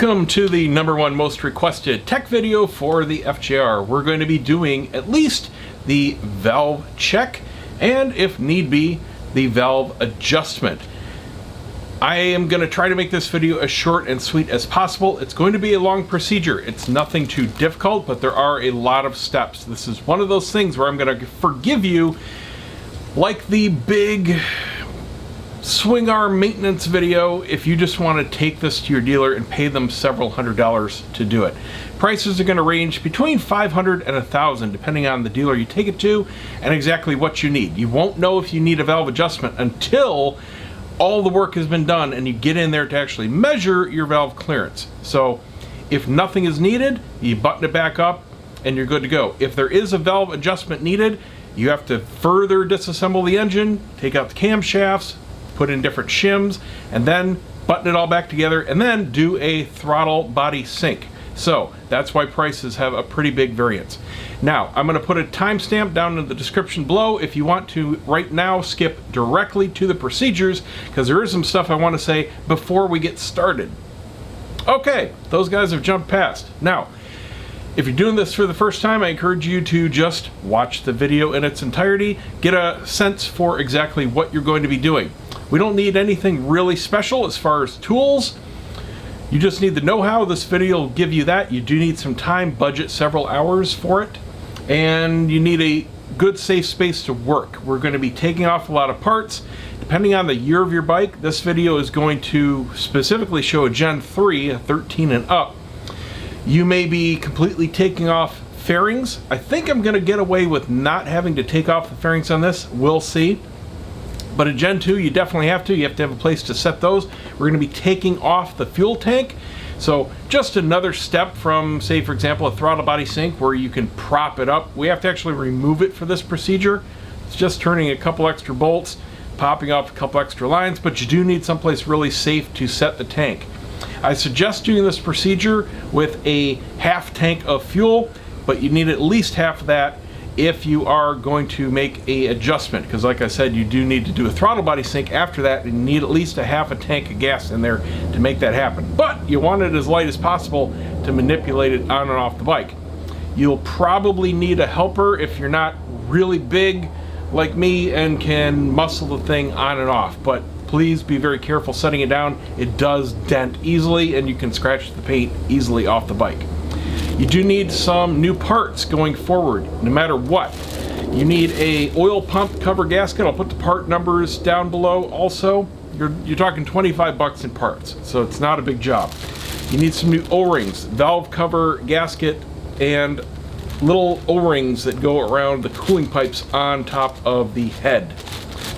Welcome to the #1 most requested tech video for the FJR. We're going to be doing at least the valve check and, if need be, the valve adjustment. I am going to try to make this video as short and sweet as possible. It's going to be a long procedure. It's nothing too difficult, but there are a lot of steps. This is one of those things where I'm going to forgive you like the big swing arm maintenance video if you just want to take this to your dealer and pay them several $100s to do it. Prices are going to range between $500 and $1,000 depending on the dealer you take it to and exactly what you need. You won't know if you need a valve adjustment until all the work has been done and you get in there to actually measure your valve clearance. So if nothing is needed, you button it back up and you're good to go. If there is a valve adjustment needed, you have to further disassemble the engine, take out the camshafts, put in different shims, and then button it all back together, and then do a throttle body sync. So that's why prices have a pretty big variance. Now, I'm going to put a timestamp down in the description below if you want to right now skip directly to the procedures, because there is some stuff I want to say before we get started. Okay, those guys have jumped past. Now, if you're doing this for the first time, I encourage you to just watch the video in its entirety, get a sense for exactly what you're going to be doing. We don't need anything really special as far as tools. You just need the know-how. This video will give you that. You do need some time, budget several hours for it, and you need a good safe space to work. We're going to be taking off a lot of parts. Depending on the year of your bike, this video is going to specifically show a Gen 3, a 13 and up. You may be completely taking off fairings. I think I'm going to get away with not having to take off the fairings on this. We'll see. But a Gen 2, you definitely have to. You have to have a place to set those. We're going to be taking off the fuel tank. So just another step from, say, for example, a throttle body sync where you can prop it up. We have to actually remove it for this procedure. It's just turning a couple extra bolts, popping off a couple extra lines, but you do need someplace really safe to set the tank. I suggest doing this procedure with a half tank of fuel, but you need at least half of that if you are going to make a adjustment, because like I said, you do need to do a throttle body sync after that, and you need at least a half a tank of gas in there to make that happen. But you want it as light as possible to manipulate it on and off the bike. You'll probably need a helper if you're not really big like me and can muscle the thing on and off, but please be very careful setting it down. It does dent easily and you can scratch the paint easily off the bike. You do need some new parts going forward, no matter what. You need a oil pump cover gasket. I'll put the part numbers down below also. You're talking 25 bucks in parts, so it's not a big job. You need some new O-rings, valve cover gasket, and little O-rings that go around the cooling pipes on top of the head.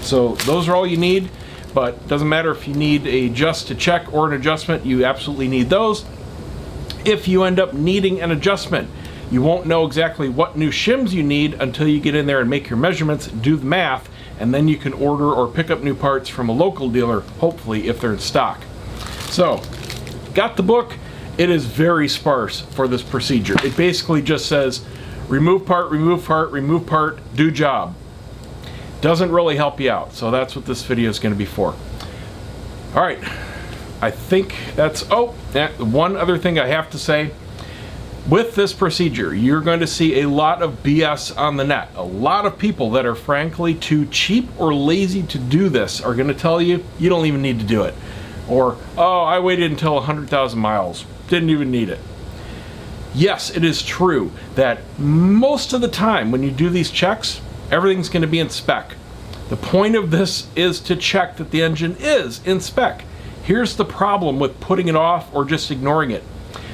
So those are all you need, but it doesn't matter if you need a just to check or an adjustment, you absolutely need those. If you end up needing an adjustment, you won't know exactly what new shims you need until you get in there and make your measurements, do the math, and then you can order or pick up new parts from a local dealer, hopefully if they're in stock. So, got the book. It is very sparse for this procedure. It basically just says, remove part, remove part, remove part, do job. Doesn't really help you out, so that's what this video is going to be for. All right. I think that's, one other thing I have to say. With this procedure, you're going to see a lot of BS on the net. A lot of people that are frankly too cheap or lazy to do this are going to tell you, you don't even need to do it. Or, oh, I waited until 100,000 miles. Didn't even need it. Yes, it is true that most of the time when you do these checks, everything's going to be in spec. The point of this is to check that the engine is in spec. Here's the problem with putting it off or just ignoring it.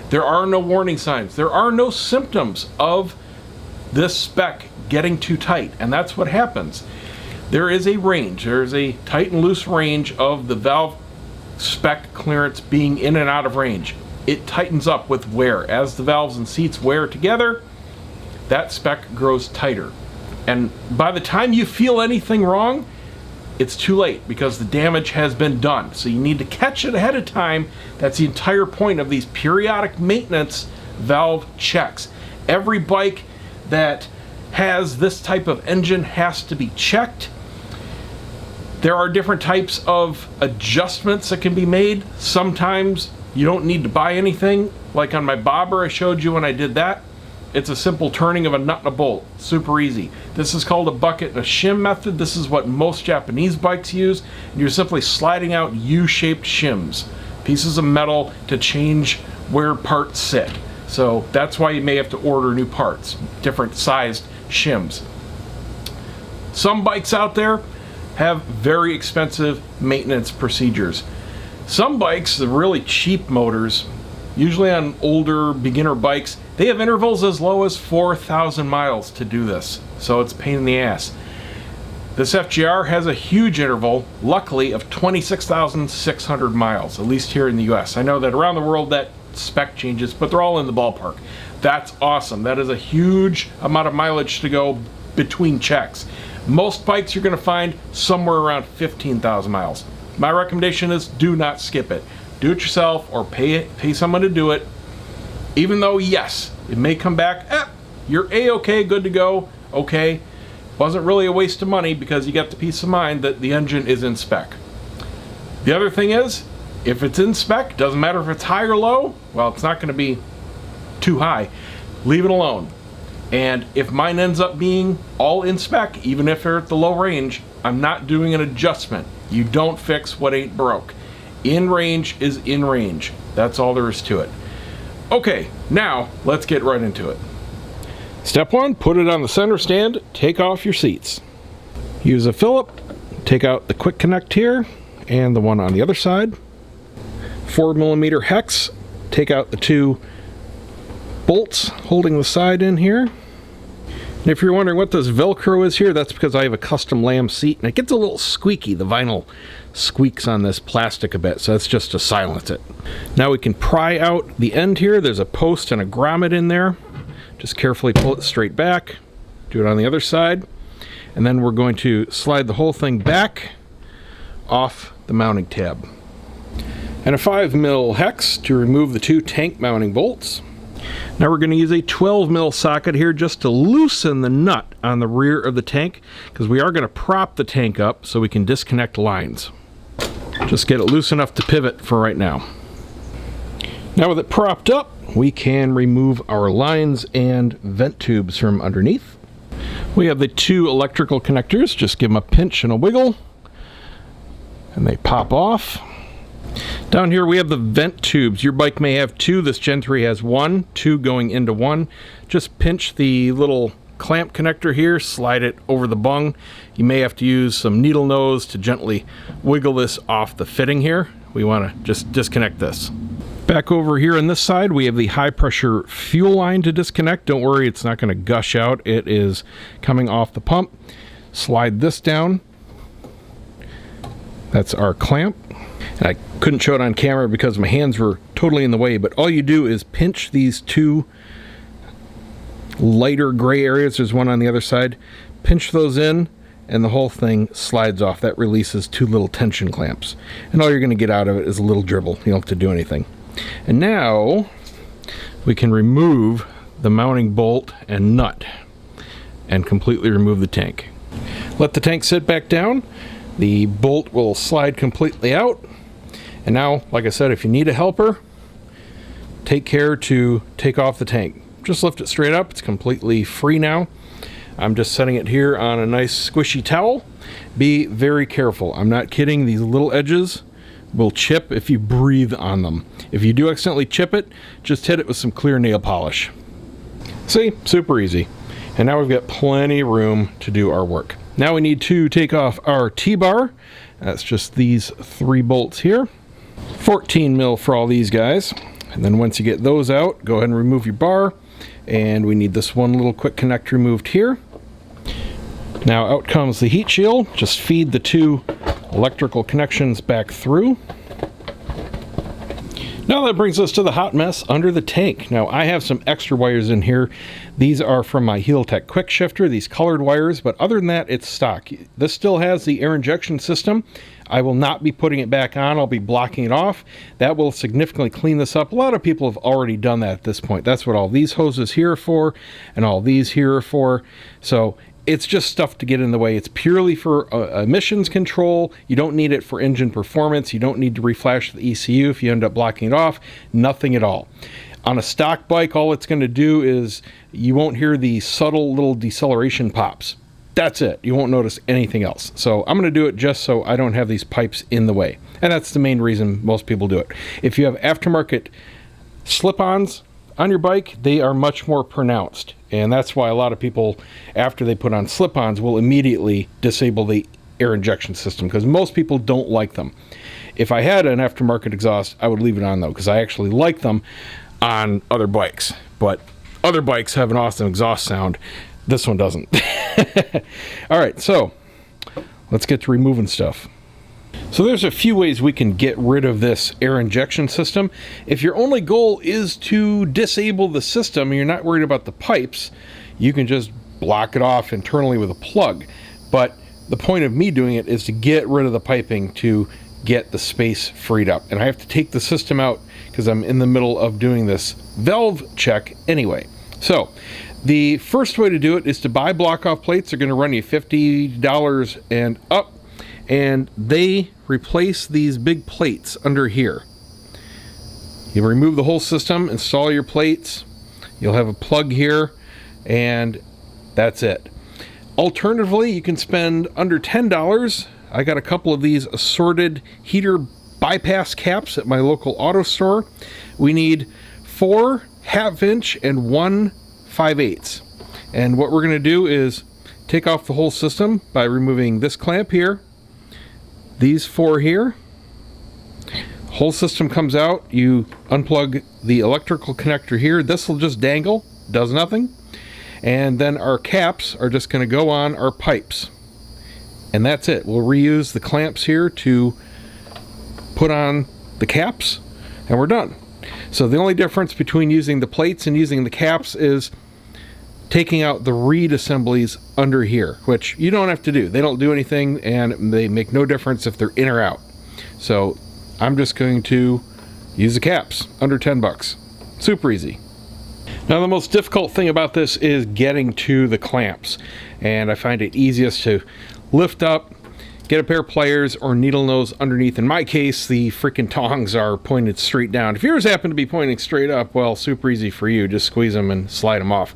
There are no warning signs. There are no symptoms of this spec getting too tight, and that's what happens. There is a range. There's a tight and loose range of the valve spec clearance being in and out of range. It tightens up with wear. As the valves and seats wear together, that spec grows tighter. And by the time you feel anything wrong, it's too late because the damage has been done. So you need to catch it ahead of time. That's the entire point of these periodic maintenance valve checks. Every bike that has this type of engine has to be checked. There are different types of adjustments that can be made. Sometimes You don't need to buy anything. Like on my bobber I showed you when I did that, it's a simple turning of a nut and a bolt. Super easy. This is called a bucket and a shim method. This is what most Japanese bikes use. And you're simply sliding out U-shaped shims, pieces of metal to change where parts sit. So that's why you may have to order new parts, different sized shims. Some bikes out there have very expensive maintenance procedures. Some bikes, the really cheap motors, usually on older beginner bikes, they have intervals as low as 4,000 miles to do this. So it's a pain in the ass. This FJR has a huge interval, luckily, of 26,600 miles, at least here in the US. I know that around the world that spec changes, but they're all in the ballpark. That's awesome. That is a huge amount of mileage to go between checks. Most bikes you're going to find somewhere around 15,000 miles. My recommendation is do not skip it. Do it yourself or pay someone to do it. Even though, yes, it may come back, you're A-okay, good to go, okay. Wasn't really a waste of money because you got the peace of mind that the engine is in spec. The other thing is, if it's in spec, doesn't matter if it's high or low, well, it's not going to be too high. Leave it alone. And if mine ends up being all in spec, even if they're at the low range, I'm not doing an adjustment. You don't fix what ain't broke. In range is in range. That's all there is to it. Okay, now let's get right into it. Step one, put it on the center stand, take off your seats. Use a Phillip, take out the quick connect here and the one on the other side. 4mm hex, take out the two bolts holding the side in here. And if you're wondering what this Velcro is here, that's because I have a custom lamb seat and it gets a little squeaky. The vinyl squeaks on this plastic a bit, so that's just to silence it. Now we can pry out the end here. There's a post and a grommet in there. Just carefully pull it straight back. Do it on the other side. And then we're going to slide the whole thing back off the mounting tab. And a 5mm hex to remove the two tank mounting bolts. Now we're going to use a 12mm socket here just to loosen the nut on the rear of the tank, because we are going to prop the tank up so we can disconnect lines. Just get it loose enough to pivot for right now. Now with it propped up, we can remove our lines and vent tubes from underneath. We have the two electrical connectors. Just give them a pinch and a wiggle and they pop off. Down here we have the vent tubes. Your bike may have two. This Gen 3 has one, two going into one. Just pinch the little clamp connector here, slide it over the bung. You may have to use some needle nose to gently wiggle this off the fitting here. We want to just disconnect this. Back over here on this side, we have the high pressure fuel line to disconnect. Don't worry, it's not going to gush out. It is coming off the pump. Slide this down. That's our clamp. And I couldn't show it on camera because my hands were totally in the way, but all you do is pinch these two lighter gray areas. There's one on the other side. Pinch those in and the whole thing slides off. That releases two little tension clamps. And all you're going to get out of it is a little dribble. You don't have to do anything. And now we can remove the mounting bolt and nut and completely remove the tank. Let the tank sit back down. The bolt will slide completely out. And now, like I said, if you need a helper, take care to take off the tank. Just lift it straight up. It's completely free now. I'm just setting it here on a nice squishy towel. Be very careful. I'm not kidding. These little edges will chip if you breathe on them. If you do accidentally chip it, just hit it with some clear nail polish. See? Super easy. And now we've got plenty of room to do our work. Now we need to take off our T-bar. That's just these three bolts here. 14mm for all these guys. And then once you get those out, go ahead and remove your bar. And we need this one little quick connect removed here. Now out comes the heat shield. Just feed the two electrical connections back through. Now that brings us to the hot mess under the tank. Now I have some extra wires in here. These are from my Helitech quick shifter, these colored wires, but other than that, it's stock. This still has the air injection system. I will not be putting it back on. I'll be blocking it off. That will significantly clean this up. A lot of people have already done that at this point. That's what all these hoses here are for, and all these here are for. So it's just stuff to get in the way. It's purely for emissions control. You don't need it for engine performance. You don't need to reflash the ECU if you end up blocking it off. Nothing at all. On a stock bike, all it's going to do is you won't hear the subtle little deceleration pops. That's it. You won't notice anything else. So I'm going to do it just so I don't have these pipes in the way. And that's the main reason most people do it. If you have aftermarket slip-ons on your bike, they are much more pronounced. And that's why a lot of people, after they put on slip-ons, will immediately disable the air injection system, because most people don't like them. If I had an aftermarket exhaust, I would leave it on though, because I actually like them on other bikes. But other bikes have an awesome exhaust sound. This one doesn't. All right, so let's get to removing stuff. So there's a few ways we can get rid of this air injection system. If your only goal is to disable the system and you're not worried about the pipes, you can just block it off internally with a plug. But the point of me doing it is to get rid of the piping to get the space freed up. And I have to take the system out because I'm in the middle of doing this valve check anyway. So the first way to do it is to buy block-off plates. They're going to run you $50 and up. And they replace these big plates under here. You remove the whole system, install your plates. You'll have a plug here, and that's it. Alternatively, you can spend under $10. I got a couple of these assorted heater bypass caps at my local auto store. We need 4 1/2" and 1 5/8. And what we're going to do is take off the whole system by removing this clamp here, these 4 here. Whole system comes out. You unplug the electrical connector here. This will just dangle, does nothing. And then our caps are just going to go on our pipes. And that's it. We'll reuse the clamps here to put on the caps, and we're done. So the only difference between using the plates and using the caps is taking out the reed assemblies under here, which you don't have to do. They don't do anything, and they make no difference if they're in or out. So I'm just going to use the caps, under 10 bucks. Super easy. Now the most difficult thing about this is getting to the clamps, and I find it easiest to lift up, get a pair of pliers or needle nose underneath. In my case, the freaking tongs are pointed straight down. If yours happen to be pointing straight up, well, super easy for you. Just squeeze them and slide them off.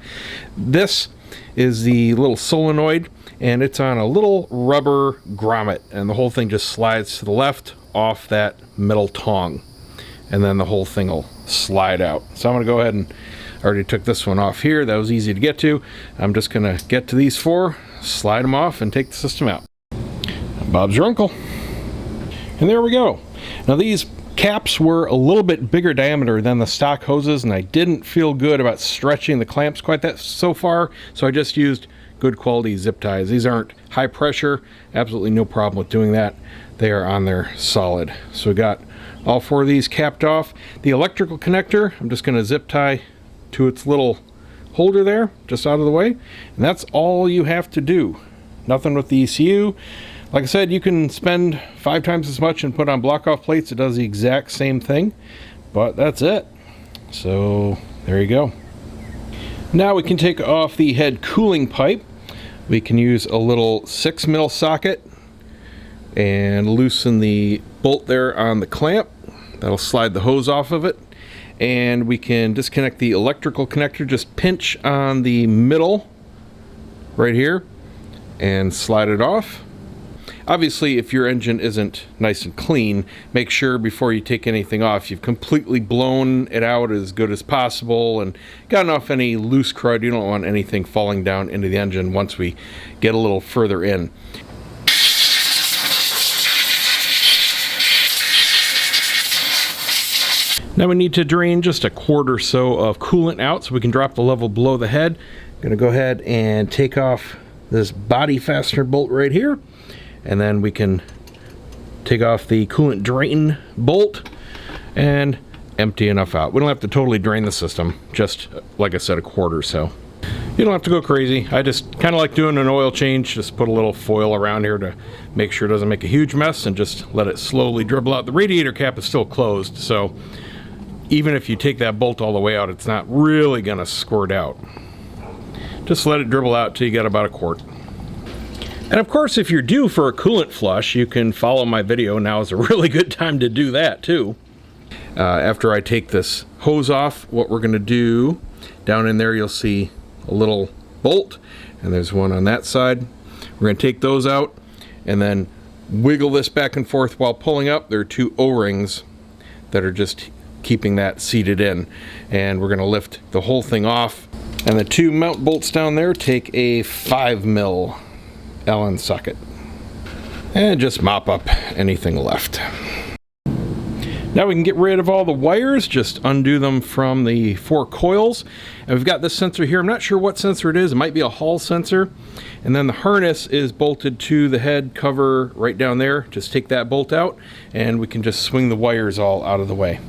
This is the little solenoid, and it's on a little rubber grommet, and the whole thing just slides to the left off that metal tong, and then the whole thing will slide out. So I'm going to go ahead and I already took this one off here. That was easy to get to. I'm just going to get to these 4, slide them off, and take the system out. Bob's your uncle. And there we go. Now these caps were a little bit bigger diameter than the stock hoses, and I didn't feel good about stretching the clamps quite that so far, so I just used good quality zip ties. These aren't high pressure, absolutely no problem with doing that. They are on there solid. So we got all 4 of these capped off. The electrical connector, I'm just going to zip tie to its little holder there, just out of the way, and that's all you have to do. Nothing with the ECU. Like I said, you can spend 5 times as much and put on block-off plates. It does the exact same thing, but that's it. So there you go. Now we can take off the head cooling pipe. We can use a little 6mm socket and loosen the bolt there on the clamp. That'll slide the hose off of it. And we can disconnect the electrical connector. Just pinch on the middle right here and slide it off. Obviously, if your engine isn't nice and clean, make sure before you take anything off you've completely blown it out as good as possible and gotten off any loose crud. You don't want anything falling down into the engine once we get a little further in. Now we need to drain just a quart or so of coolant out so we can drop the level below the head. I'm going to go ahead and take off this body fastener bolt right here, and then we can take off the coolant drain bolt and empty enough out. We don't have to totally drain the system, just like I said, a quart or so. You don't have to go crazy. I just kind of like doing an oil change. Just put a little foil around here to make sure it doesn't make a huge mess and just let it slowly dribble out. The radiator cap is still closed, so even if you take that bolt all the way out, it's not really gonna squirt out. Just let it dribble out till you get about a quart. And of course, if you're due for a coolant flush, you can follow my video. Now is a really good time to do that too. After I take this hose off, what we're going to do, down in there you'll see a little bolt, and there's one on that side. We're going to take those out and then wiggle this back and forth while pulling up. There are two O-rings that are just keeping that seated in, and we're going to lift the whole thing off. And the two mount bolts down there take a 5mm Allen socket, and just mop up anything left. Now we can get rid of all the wires, just undo them from the 4 coils. And we've got this sensor here. I'm not sure what sensor it is. It might be a Hall sensor. And then the harness is bolted to the head cover right down there. Just take that bolt out and we can just swing the wires all out of the way.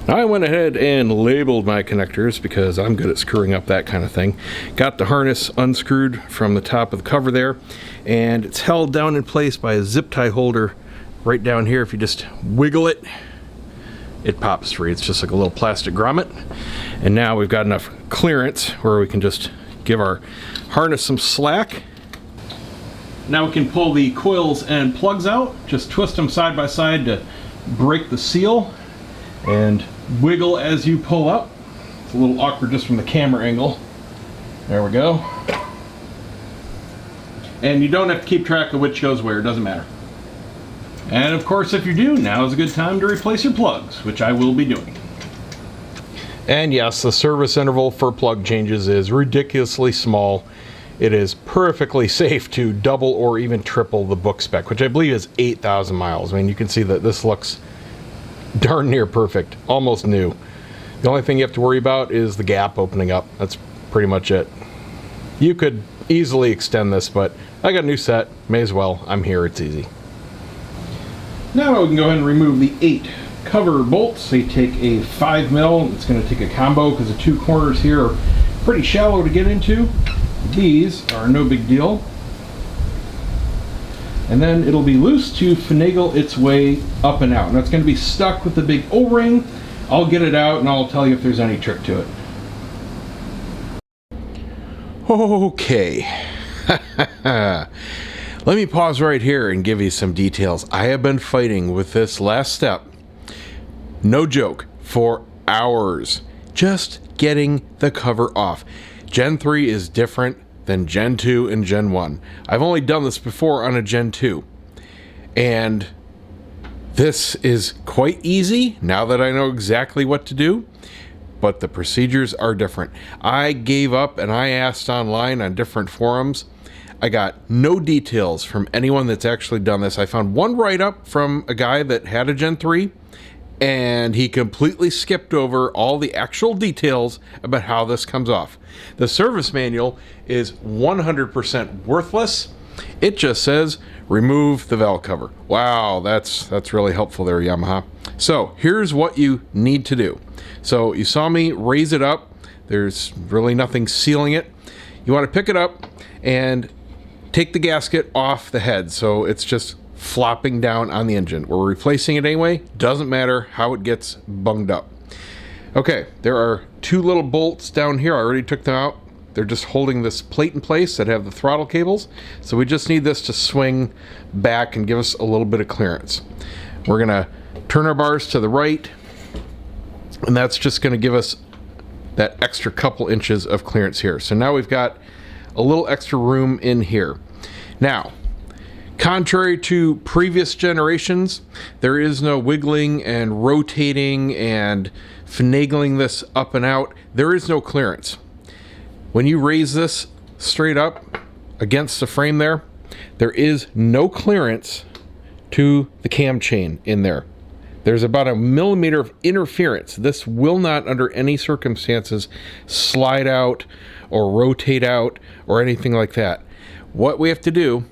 Now I went ahead and labeled my connectors because I'm good at screwing up that kind of thing. Got the harness unscrewed from the top of the cover there, and it's held down in place by a zip tie holder right down here. If you just wiggle it, it pops free. It's just like a little plastic grommet. And now we've got enough clearance where we can just give our harness some slack. Now we can pull the coils and plugs out, just twist them side by side to break the seal, and wiggle as you pull up. It's a little awkward just from the camera angle. There we go. And you don't have to keep track of which goes where, it doesn't matter. And of course, if you do, now is a good time to replace your plugs, which I will be doing. And yes, the service interval for plug changes is ridiculously small. It is perfectly safe to double or even triple the book spec, which I believe is 8,000 miles. I mean, you can see that this looks darn near perfect, almost new. The only thing you have to worry about is the gap opening up. That's pretty much it. You could easily extend this, but I got a new set, may as well. I'm here, it's easy. Now we can go ahead and remove the 8 cover bolts. They take a 5mm. It's going to take a combo because the 2 corners here are pretty shallow to get into. These are no big deal. And then it'll be loose to finagle its way up and out. Now it's going to be stuck with the big O-ring. I'll get it out and I'll tell you if there's any trick to it. Okay. Let me pause right here and give you some details. I have been fighting with this last step, no joke, for hours. Just getting the cover off. Gen 3 is different than Gen 2 and Gen 1. I've only done this before on a Gen 2. And this is quite easy now that I know exactly what to do. But the procedures are different. I gave up and I asked online on different forums. I got no details from anyone that's actually done this. I found one write-up from a guy that had a Gen 3, and he completely skipped over all the actual details about how this comes off. The service manual is 100% worthless. It just says, remove the valve cover. Wow, that's really helpful there, Yamaha. So here's what you need to do. So you saw me raise it up. There's really nothing sealing it. You want to pick it up and take the gasket off the head so it's just flopping down on the engine. We're replacing it anyway. Doesn't matter how it gets bunged up. Okay, there are 2 little bolts down here. I already took them out. They're just holding this plate in place that have the throttle cables. So we just need this to swing back and give us a little bit of clearance. We're gonna turn our bars to the right, and that's just gonna give us that extra couple inches of clearance here. So now we've got a little extra room in here. Now, contrary to previous generations, there is no wiggling and rotating and finagling this up and out. There is no clearance. When you raise this straight up against the frame there is no clearance to the cam chain in there. There's about 1 millimeter of interference. This will not, under any circumstances, slide out or rotate out or anything like that. What we have to do,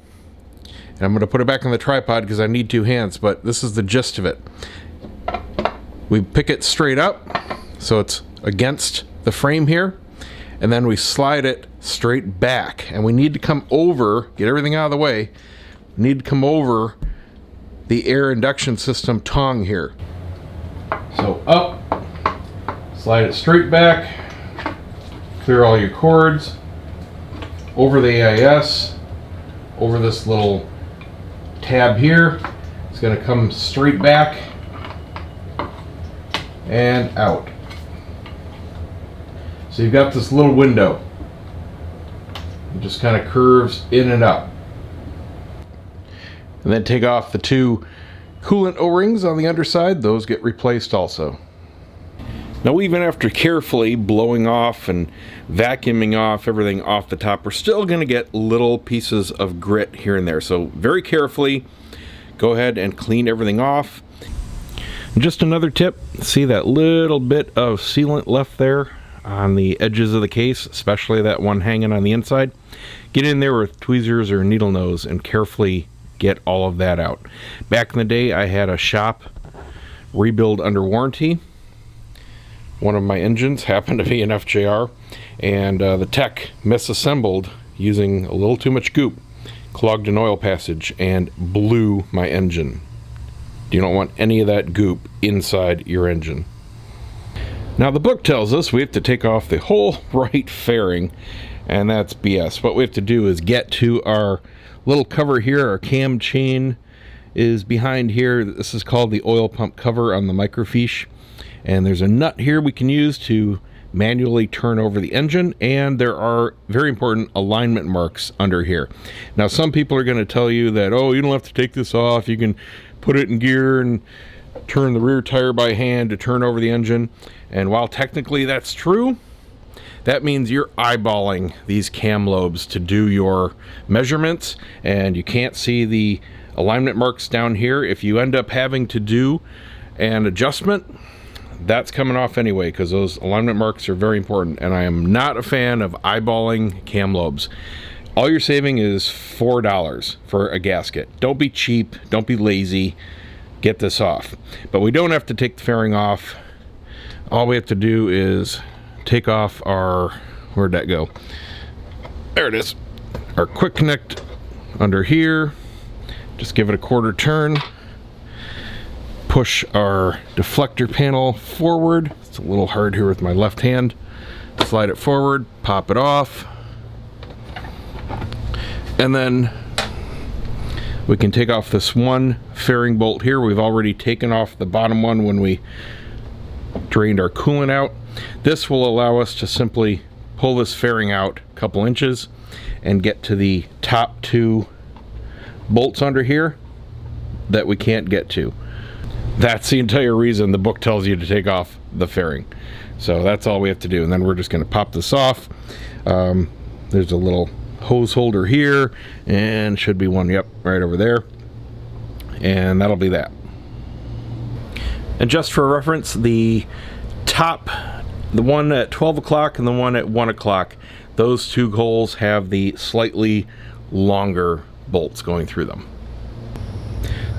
and I'm going to put it back on the tripod because I need 2 hands, but this is the gist of it. We pick it straight up so it's against the frame here, and then we slide it straight back. And we need to come over, get everything out of the way, need to come over the air induction system tongue here. So up, slide it straight back, clear all your cords, over the AIS, over this little tab here. It's going to come straight back and out. So you've got this little window. It just kind of curves in and up. And then take off the two coolant O-rings on the underside. Those get replaced also. Now, even after carefully blowing off and vacuuming off everything off the top, we're still going to get little pieces of grit here and there. So very carefully go ahead and clean everything off. And just another tip, see that little bit of sealant left there on the edges of the case, especially that one hanging on the inside. Get in there with tweezers or needle nose and carefully get all of that out. Back in the day, I had a shop rebuild under warranty. One of my engines happened to be an FJR, and the tech misassembled using a little too much goop, clogged an oil passage, and blew my engine. You don't want any of that goop inside your engine. Now, the book tells us we have to take off the whole right fairing, and that's BS. What we have to do is get to our little cover here. Our cam chain is behind here. This is called the oil pump cover on the microfiche. And there's a nut here we can use to manually turn over the engine, and there are very important alignment marks under here. Now, some people are going to tell you that, oh, you don't have to take this off, you can put it in gear and turn the rear tire by hand to turn over the engine. And while technically that's true, that means you're eyeballing these cam lobes to do your measurements, and you can't see the alignment marks down here. If you end up having to do an adjustment, that's coming off anyway, because those alignment marks are very important, and I am not a fan of eyeballing cam lobes. All you're saving is $4 for a gasket. Don't be cheap, don't be lazy, get this off. But we don't have to take the fairing off. All we have to do is take off our, where'd that go? There it is. Our quick connect under here. Just give it a quarter turn. Push our deflector panel forward. It's a little hard here with my left hand. Slide it forward, pop it off. And then we can take off this one fairing bolt here. We've already taken off the bottom one when we drained our coolant out. This will allow us to simply pull this fairing out a couple inches and get to the top two bolts under here that we can't get to. That's the entire reason the book tells you to take off the fairing. So that's all we have to do. And then we're just going to pop this off. There's a little hose holder here, and should be one, yep, right over there. And that'll be that. And just for reference, the top, the one at 12 o'clock and the one at 1 o'clock, those two holes have the slightly longer bolts going through them.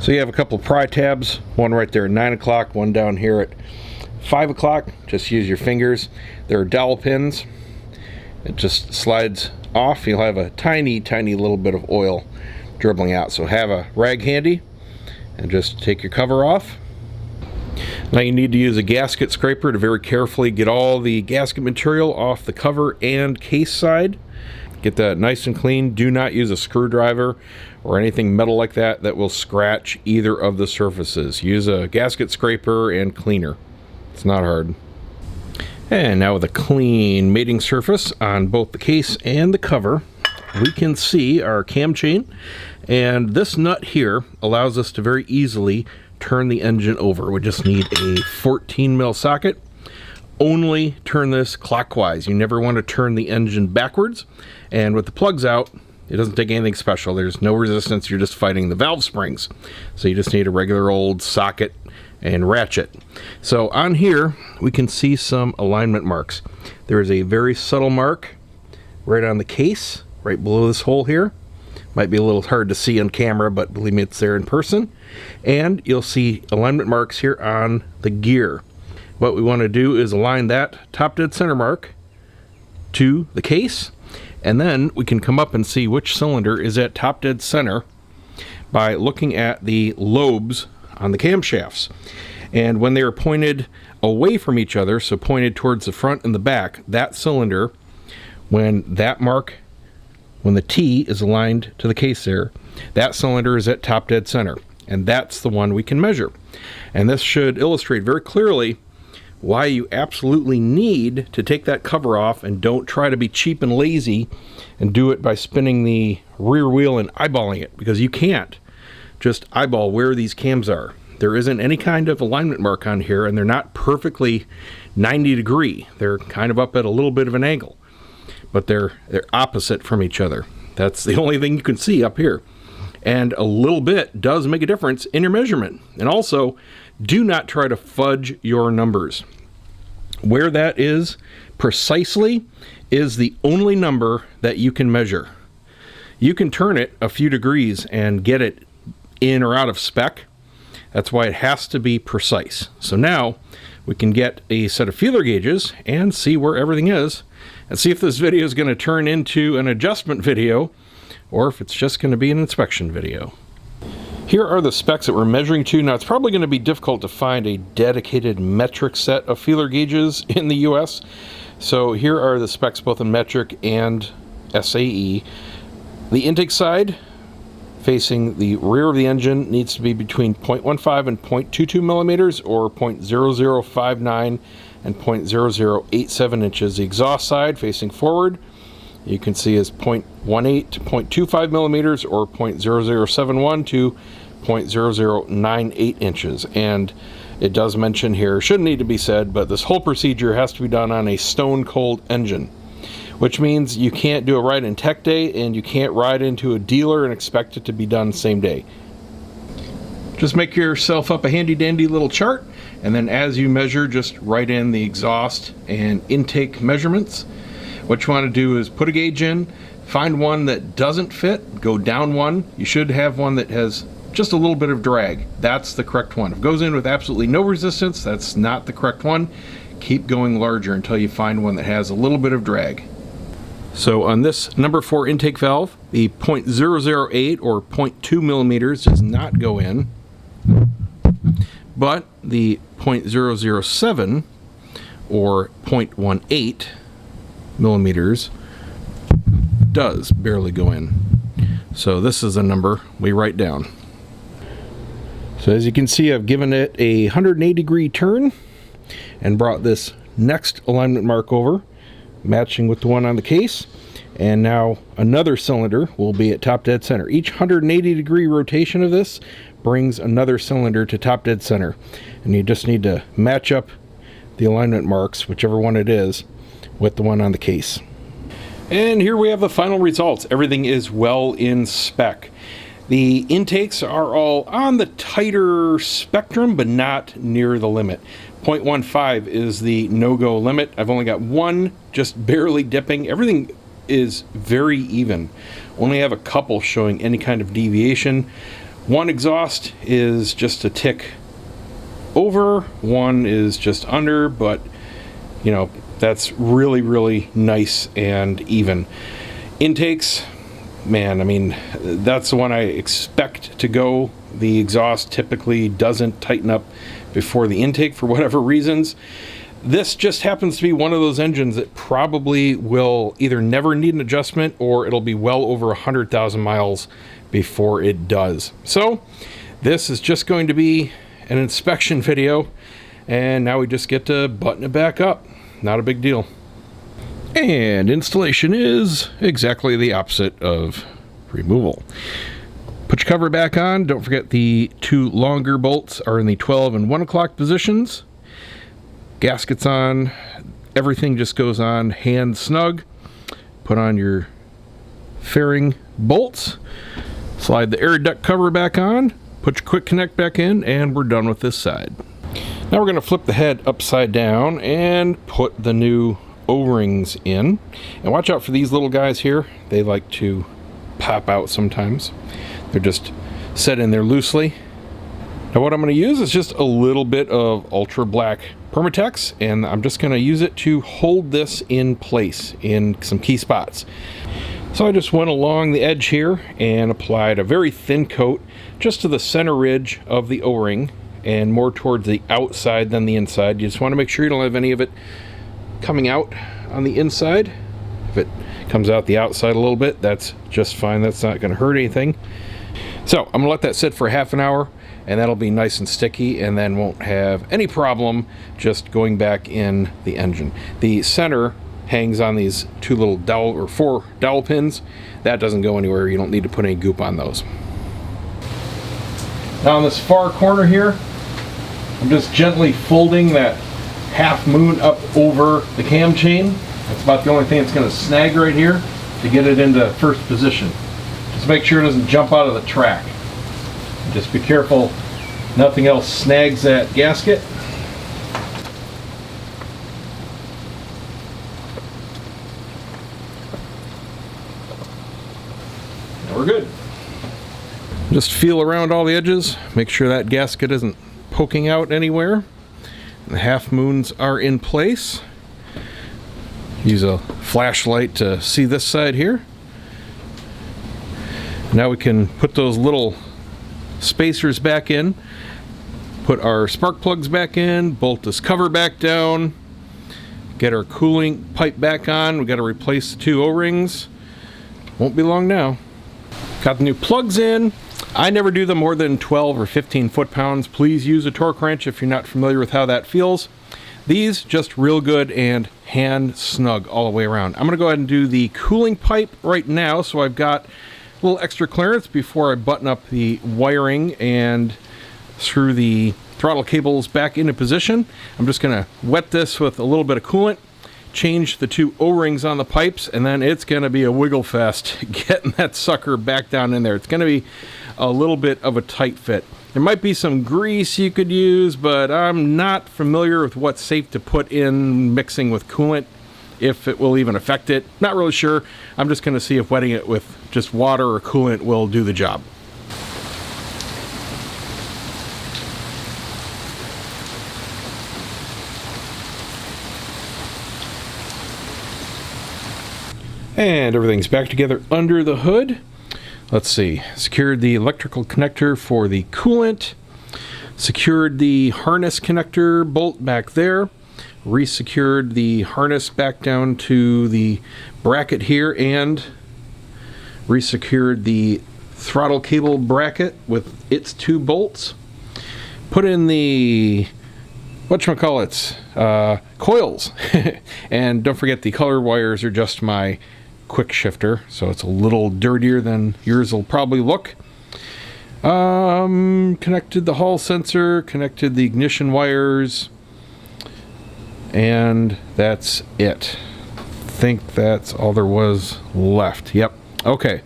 So you have a couple of pry tabs, one right there at 9 o'clock, one down here at 5 o'clock. Just use your fingers. There are dowel pins. It just slides off. You'll have a tiny, tiny little bit of oil dribbling out. So have a rag handy and just take your cover off. Now you need to use a gasket scraper to very carefully get all the gasket material off the cover and case side. Get that nice and clean. Do not use a screwdriver or anything metal like that that will scratch either of the surfaces. Use a gasket scraper and cleaner. It's not hard. And now with a clean mating surface on both the case and the cover, we can see our cam chain. And this nut here allows us to very easily turn the engine over. We just need a 14 mil socket. Only turn this clockwise. You never want to turn the engine backwards. And with the plugs out, it doesn't take anything special. There's no resistance. You're just fighting the valve springs. So you just need a regular old socket and ratchet. So on here, we can see some alignment marks. There is a very subtle mark right on the case, right below this hole here. Might be a little hard to see on camera, but believe me, it's there in person. And you'll see alignment marks here on the gear. What we want to do is align that top dead center mark to the case, and then we can come up and see which cylinder is at top dead center by looking at the lobes on the camshafts. And when they are pointed away from each other, so pointed towards the front and the back, that cylinder, when that mark when the T is aligned to the case there, that cylinder is at top dead center, and that's the one we can measure. And this should illustrate very clearly why you absolutely need to take that cover off, and don't try to be cheap and lazy and do it by spinning the rear wheel and eyeballing it, because you can't just eyeball where these cams are. There isn't any kind of alignment mark on here, and they're not perfectly 90 degree. They're kind of up at a little bit of an angle, but they're opposite from each other. That's the only thing you can see up here. And a little bit does make a difference in your measurement. And also, do not try to fudge your numbers. Where that is precisely is the only number that you can measure. You can turn it a few degrees and get it in or out of spec. That's why it has to be precise. So now we can get a set of feeler gauges and see where everything is, and see if this video is going to turn into an adjustment video or if it's just going to be an inspection video. Here are the specs that we're measuring to. Now, it's probably going to be difficult to find a dedicated metric set of feeler gauges in the US. So here are the specs both in metric and SAE. The intake side, facing the rear of the engine, needs to be between 0.15 and 0.22 millimeters, or 0.0059 and 0.0087 inches. The exhaust side, facing forward, you can see is 0.18 to 0.25 millimeters, or 0.0071 to 0.0098 inches. And it does mention here, shouldn't need to be said, but this whole procedure has to be done on a stone cold engine, which means you can't do a ride in tech day, and you can't ride into a dealer and expect it to be done same day. Just make yourself up a handy dandy little chart, and then as you measure, just write in the exhaust and intake measurements. What you want to do is put a gauge in, find one that doesn't fit, go down one. You should have one that has just a little bit of drag. That's the correct one. If it goes in with absolutely no resistance, that's not the correct one. Keep going larger until you find one that has a little bit of drag. So on this number 4 intake valve, the 0.008 or 0.2 millimeters does not go in, but the 0.007 or 0.18 millimeters does barely go in. So this is a number we write down. So as you can see, I've given it a 180 degree turn and brought this next alignment mark over, matching with the one on the case, and now another cylinder will be at top dead center. Each 180 degree rotation of this brings another cylinder to top dead center, and you just need to match up the alignment marks, whichever one it is, with the one on the case. And here we have the final results. Everything is well in spec. The intakes are all on the tighter spectrum, but not near the limit. 0.15 is the no-go limit. I've only got one just barely dipping. Everything is very even. Only have a couple showing any kind of deviation. One exhaust is just a tick over, one is just under, but you know, that's really, really nice and even. Intakes, man, I mean, that's the one I expect to go. The exhaust typically doesn't tighten up before the intake for whatever reasons. This just happens to be one of those engines that probably will either never need an adjustment, or it'll be well over 100,000 miles before it does. So this is just going to be an inspection video, and now we just get to button it back up. Not a big deal. And installation is exactly the opposite of removal. Put your cover back on. Don't forget the two longer bolts are in the 12 and 1 o'clock positions. Gaskets on. Everything just goes on hand snug. Put on your fairing bolts. Slide the air duct cover back on. Put your quick connect back in, and we're done with this side. Now we're going to flip the head upside down and put the new O-rings in. And watch out for these little guys here. They like to pop out sometimes. They're just set in there loosely. Now what I'm going to use is just a little bit of ultra black Permatex, and I'm just going to use it to hold this in place in some key spots. So I just went along the edge here and applied a very thin coat just to the center ridge of the O-ring, and more towards the outside than the inside. You just want to make sure you don't have any of it coming out on the inside. If it Comes out the outside a little bit. That's just fine. That's not going to hurt anything. So I'm going to let that sit for half an hour, and that'll be nice and sticky, and then won't have any problem just going back in the engine. The center hangs on these two little dowel, or 4 dowel pins. That doesn't go anywhere. You don't need to put any goop on those. Now on this far corner here, I'm just gently folding that half moon up over the cam chain. That's about the only thing that's going to snag right here to get it into first position. Just make sure it doesn't jump out of the track. Just be careful nothing else snags that gasket. And we're good. Just feel around all the edges, make sure that gasket isn't poking out anywhere. The half moons are in place. Use a flashlight to see this side here. Now we can put those little spacers back in, put our spark plugs back in, bolt this cover back down, get our cooling pipe back on. We got to replace the 2 O-rings. Won't be long now. Got the new plugs in. I never do them more than 12 or 15 foot-pounds. Please use a torque wrench if you're not familiar with how that feels. These just real good and hand snug all the way around. I'm going to go ahead and do the cooling pipe right now, so I've got a little extra clearance before I button up the wiring and screw the throttle cables back into position. I'm just going to wet this with a little bit of coolant, change the 2 O-rings on the pipes, and then it's going to be a wiggle fest getting that sucker back down in there. It's going to be a little bit of a tight fit. There might be some grease you could use, but I'm not familiar with what's safe to put in mixing with coolant, if it will even affect it. Not really sure. I'm just going to see if wetting it with just water or coolant will do the job. And everything's back together under the hood. Let's see, secured the electrical connector for the coolant, secured the harness connector bolt back there, resecured the harness back down to the bracket here, and resecured the throttle cable bracket with its 2 bolts. Put in the whatchamacallits, coils. And don't forget the color wires are just my quick shifter, so it's a little dirtier than yours will probably look. Connected the hall sensor, connected the ignition wires, and that's it. I think that's all there was left. Yep. Okay.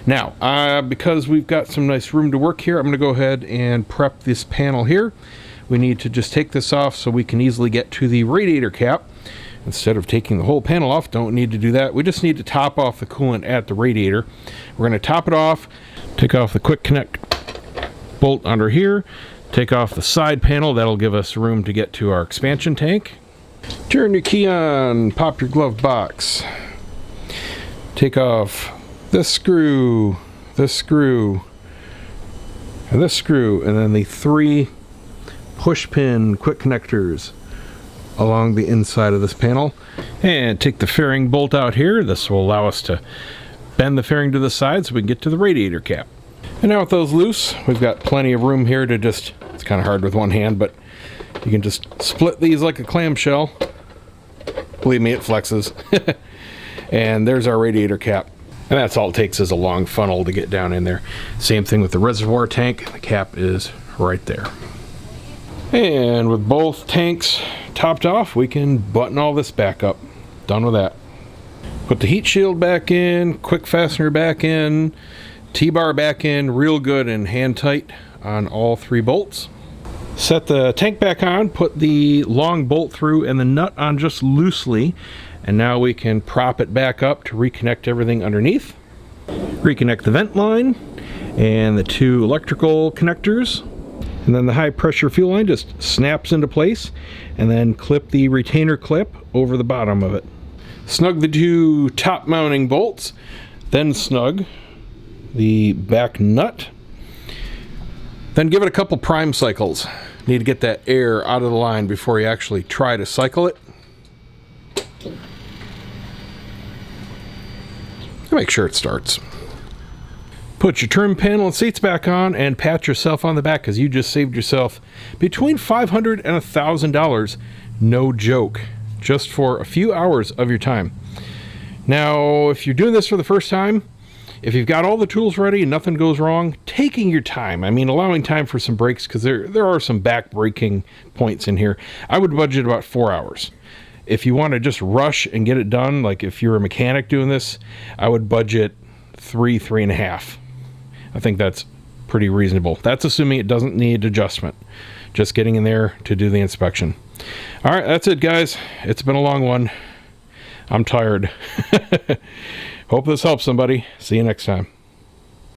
Now, because we've got some nice room to work here, I'm going to go ahead and prep this panel here. We need to just take this off so we can easily get to the radiator cap. Instead of taking the whole panel off, don't need to do that. We just need to top off the coolant at the radiator. We're going to top it off, take off the quick connect bolt under here, take off the side panel. That'll give us room to get to our expansion tank. Turn your key on, pop your glove box. Take off this screw, this screw, and this screw, and then the 3 push pin quick connectors along the inside of this panel. And take the fairing bolt out here. This will allow us to bend the fairing to the side so we can get to the radiator cap. And now with those loose, we've got plenty of room here to just, it's kind of hard with one hand, but you can just split these like a clamshell. Believe me, it flexes. And there's our radiator cap. And that's all it takes is a long funnel to get down in there. Same thing with the reservoir tank. The cap is right there. And with both tanks topped off, we can button all this back up. Done with that. Put the heat shield back in, quick fastener back in, T-bar back in, real good and hand tight on all 3 bolts. Set the tank back on, put the long bolt through and the nut on just loosely, and now we can prop it back up to reconnect everything underneath. Reconnect the vent line and the 2 electrical connectors. And then the high pressure fuel line just snaps into place, and then clip the retainer clip over the bottom of it. Snug the 2 top mounting bolts, then snug the back nut. Then give it a couple prime cycles. Need to get that air out of the line before you actually try to cycle it. Make sure it starts. Put your trim panel and seats back on and pat yourself on the back because you just saved yourself between $500 and $1,000. No joke. Just for a few hours of your time. Now, if you're doing this for the first time, if you've got all the tools ready and nothing goes wrong, taking your time. I mean, allowing time for some breaks because there are some back breaking points in here. I would budget about 4 hours. If you want to just rush and get it done, like if you're a mechanic doing this, I would budget 3.5. I think that's pretty reasonable. That's assuming it doesn't need adjustment. Just getting in there to do the inspection. All right, that's it, guys. It's been a long one. I'm tired. Hope this helps somebody. See you next time.